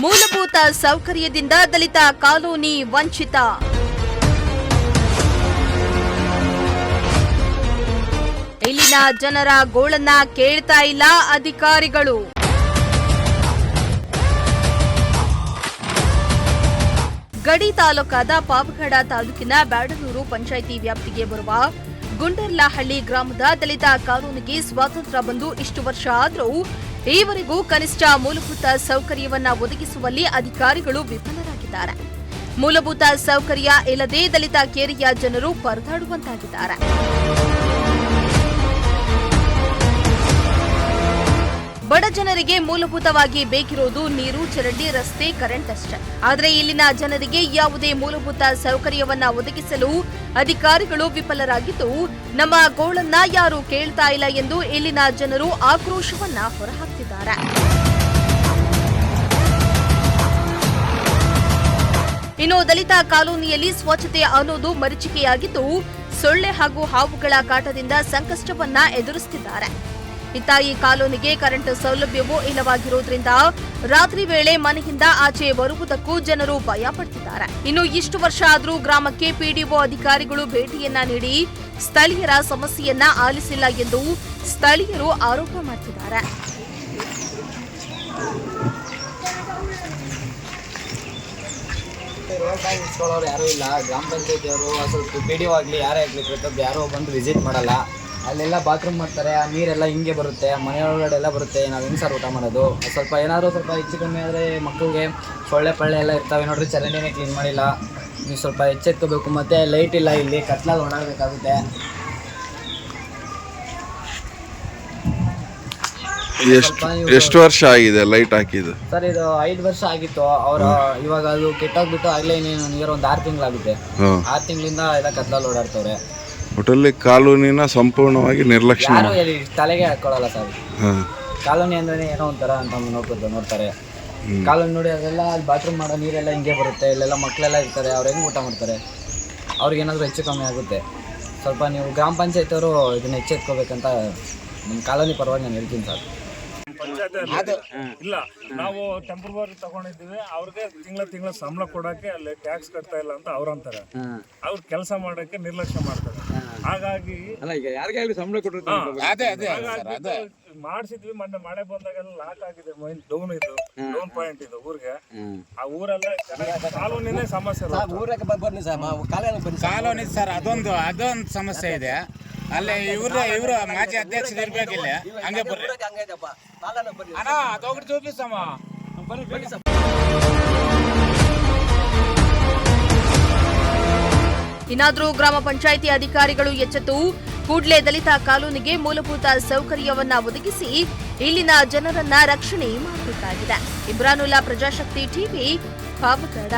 ಮೂಲಭೂತ ಸೌಕರ್ಯದಿಂದ ದಲಿತ ಕಾಲೋನಿ ವಂಚಿತ. ಇಲ್ಲಿನ ಜನರ ಗೋಳನ್ನ ಕೇಳ್ತಾ ಇಲ್ಲ ಅಧಿಕಾರಿಗಳು. ಗಡಿ ತಾಲೂಕಾದ ಪಾವಗಡ ತಾಲೂಕಿನ ಬ್ಯಾಡನೂರು ಪಂಚಾಯಿತಿ ವ್ಯಾಪ್ತಿಗೆ ಬರುವ ಗುಂಡರ್ಲಹಳ್ಳಿ ಗ್ರಾಮದ ದಲಿತ ಕಾಲೋನಿಗೆ ಸ್ವಾತಂತ್ರ್ಯ ಬಂದು ಇಷ್ಟು ವರ್ಷ ಆದರೂ ಈವರೆಗೂ ಕನಿಷ್ಠ ಮೂಲಭೂತ ಸೌಕರ್ಯವನ್ನ ಒದಗಿಸುವಲ್ಲಿ ಅಧಿಕಾರಿಗಳು ವಿಫಲರಾಗಿದ್ದಾರೆ. ಮೂಲಭೂತ ಸೌಕರ್ಯ ಇಲ್ಲದೆ ದಲಿತ ಕೇರಿಯ ಜನರು ಪರದಾಡುವಂತಾಗಿದ್ದಾರೆ. ಬಡ ಜನರಿಗೆ ಮೂಲಭೂತವಾಗಿ ಬೇಕಿರೋದು ನೀರು, ಚರಂಡಿ, ರಸ್ತೆ, ಕರೆಂಟ್ ಅಷ್ಟೇ. ಆದರೆ ಇಲ್ಲಿನ ಜನರಿಗೆ ಯಾವುದೇ ಮೂಲಭೂತ ಸೌಕರ್ಯವನ್ನ ಒದಗಿಸಲು ಅಧಿಕಾರಿಗಳು ವಿಫಲರಾಗಿದ್ದು, ನಮ್ಮ ಗೋಳನ್ನ ಯಾರು ಕೇಳ್ತಾ ಇಲ್ಲ ಎಂದು ಇಲ್ಲಿನ ಜನರು ಆಕ್ರೋಶವನ್ನ ಹೊರಹಾಕ್ತಿದ್ದಾರೆ. ಇನ್ನು ದಲಿತ ಕಾಲೋನಿಯಲ್ಲಿ ಸ್ವಚ್ಛತೆ ಅನ್ನೋದು ಮರೀಚಿಕೆಯಾಗಿದ್ದು, ಸೊಳ್ಳೆ ಹಾಗೂ ಹಾವುಗಳ ಕಾಟದಿಂದ ಸಂಕಷ್ಟವನ್ನ ಎದುರಿಸುತ್ತಿದ್ದಾರೆ. ಇತ್ತ ಈ ಕಾಲೋನಿಗೆ ಕರೆಂಟ್ ಸೌಲಭ್ಯವೂ ಇಲ್ಲವಾಗಿರುವುದರಿಂದ ರಾತ್ರಿ ವೇಳೆ ಮನೆಯಿಂದ ಆಚೆ ಬರುವುದಕ್ಕೂ ಜನರು ಭಯ ಪಡ್ತಿದ್ದಾರೆ. ಇನ್ನು ಇಷ್ಟು ವರ್ಷ ಆದರೂ ಗ್ರಾಮಕ್ಕೆ ಪಿಡಿಒ ಅಧಿಕಾರಿಗಳು ಭೇಟಿಯನ್ನ ನೀಡಿ ಸ್ಥಳೀಯರ ಸಮಸ್ಯೆಯನ್ನ ಆಲಿಸಿಲ್ಲ ಎಂದು ಸ್ಥಳೀಯರು ಆರೋಪ ಮಾಡುತ್ತಿದ್ದಾರೆ. ಯಾರು ಇಲ್ಲ, ಗ್ರಾಮ ಪಂಚಾಯತಿಯವರು ಸ್ವಲ್ಪ ಪಿಡಿಒ ಆಗಲಿ ಯಾರೇ ಆಗಲಿ ಪ್ರತಿಯೊಬ್ಬರು ಯಾರೋ ಬಂದು ವಿಸಿಟ್ ಮಾಡಲ್ಲ. ಅಲ್ಲೆಲ್ಲ ಬಾತ್ರೂಮ್ ಮಾಡ್ತಾರೆ, ಆ ನೀರೆಲ್ಲ ಹಿಂಗೆ ಬರುತ್ತೆ, ಮನೆಯೊಳಗಡೆ ಎಲ್ಲ ಬರುತ್ತೆ. ನಾವು ಹೆಂಗೆ ಸರ್ ಊಟ ಮಾಡೋದು? ಸ್ವಲ್ಪ ಏನಾದರೂ ಸ್ವಲ್ಪ ಹೆಚ್ಚು ಕಮ್ಮಿ ಆದರೆ ಮಕ್ಕಳಿಗೆ ಸೊಳ್ಳೆ ಪಳ್ಳೆ ಎಲ್ಲ ಇರ್ತವೆ ನೋಡ್ರಿ. ಚರಂಡಿನೇ ಕ್ಲೀನ್ ಮಾಡಿಲ್ಲ. ನೀವು ಸ್ವಲ್ಪ ಎಚ್ಚೆತ್ಕೋಬೇಕು. ಮತ್ತು ಲೈಟ್ ಇಲ್ಲ, ಇಲ್ಲಿ ಕತ್ಲಲ್ಲಿ ಓಡಾಡಬೇಕಾಗುತ್ತೆ. ಎಷ್ಟು ವರ್ಷ ಆಗಿದೆ ಲೈಟ್ ಹಾಕಿದ್ದು? ಸರ್ ಇದು 5 ವರ್ಷ ಆಗಿತ್ತು. ಅವರು ಇವಾಗ ಅದು ಕೆಟ್ಟೋಗ್ಬಿಟ್ಟು ಆಗಲೇ ನೀರು ಒಂದು 6 ತಿಂಗಳಾಗುತ್ತೆ. 6 ತಿಂಗಳಿಂದ ಎಲ್ಲ ಕತ್ಲಲ್ಲಿ ಓಡಾಡ್ತವ್ರೆ. ಒಟ್ಟಲ್ಲಿ ಕಾಲೋನಿನ ಸಂಪೂರ್ಣವಾಗಿ ನಿರ್ಲಕ್ಷ್ಯ ತಲೆಗೆ ಹಾಕೊಳ್ಳಲ್ಲ ಸರ್. ಕಾಲೋನಿ ಅಂದ್ರೆ ಏನೋ ಒಂಥರ ಅಂತ ನೋಡ್ತಾರೆ. ಕಾಲೋನಿ ನೋಡಿ ಅದೆಲ್ಲ ಅಲ್ಲಿ ಬಾತ್ರೂಮ್ ಮಾಡೋ ನೀರೆಲ್ಲ ಹಿಂಗೆ ಬರುತ್ತೆ. ಇಲ್ಲೆಲ್ಲ ಮಕ್ಕಳೆಲ್ಲ ಇರ್ತಾರೆ, ಅವ್ರು ಹೆಂಗೆ ಊಟ ಮಾಡ್ತಾರೆ? ಅವ್ರಿಗೇನಾದರೂ ಹೆಚ್ಚು ಕಮ್ಮಿ ಆಗುತ್ತೆ. ಸ್ವಲ್ಪ ನೀವು ಗ್ರಾಮ ಪಂಚಾಯತಿಯವರು ಇದನ್ನ ಎಚ್ಚೆತ್ಕೋಬೇಕಂತ ನಿಮ್ಮ ಕಾಲೋನಿ ಪರವಾಗಿ ನಾನು ಹೇಳ್ತೀನಿ ಸರ್. ಇಲ್ಲ, ನಾವು ಟೆಂಪ್ರವರಿ ತಗೊಂಡಿದ್ದೀವಿ. ಅವ್ರಿಗೆ ತಿಂಗಳ ಸಂಬಳ ಕೊಡಕ್ಕೆ ಅಲ್ಲಿ ಟ್ಯಾಕ್ಸ್ ಕಟ್ತಾ ಇಲ್ಲ ಅಂತ ಅವ್ರಂತಾರೆ. ಅವ್ರು ಕೆಲಸ ಮಾಡಕ್ಕೆ ನಿರ್ಲಕ್ಷ್ಯ ಮಾಡ್ತಾರೆ. ಹಾಗಾಗಿ ಸಂಬಳ ಮಾಡಿಸಿದ್ವಿ. ಮೊನ್ನೆ ಮಳೆ ಬಂದಾಗೆಲ್ಲ ಲಾಕ್ ಆಗಿದೆ, ಡೌನ್ ಇದು ಡೌನ್ ಪಾಯಿಂಟ್ ಇದು ಊರಿಗೆ. ಆ ಊರೆಲ್ಲ ಕಾಲೋನಿನೇ ಸಮಸ್ಯೆ. ಕಾಲೋನಿ ಸರ್ ಅದೊಂದು ಸಮಸ್ಯೆ ಇದೆ. ಅಲ್ಲೇ ಇವರು ಮಾಜಿ ಅಧ್ಯಕ್ಷರು ಇರ್ಬೇಕಿಲ್ಲ. ಹಂಗೆ ಬರ್ರಿ ಅಣ್ಣ, ಅದೋಗ್ರಿ చూపిస్తామా ಬನ್ನಿ. ಇನ್ನಾದರೂ ಗ್ರಾಮ ಪಂಚಾಯಿತಿ ಅಧಿಕಾರಿಗಳು ಎಚ್ಚೆತ್ತು ಕೂಡಲೇ ದಲಿತ ಕಾಲೋನಿಗೆ ಮೂಲಭೂತ ಸೌಕರ್ಯವನ್ನ ಒದಗಿಸಿ ಇಲ್ಲಿನ ಜನರನ್ನ ರಕ್ಷಣೆ ಮಾಡಬೇಕಾಗಿದೆ. ಇಬ್ರಾನುಲ್ಲಾ, ಪ್ರಜಾಶಕ್ತಿ ಟಿವಿ, ಪಾವಗಡ.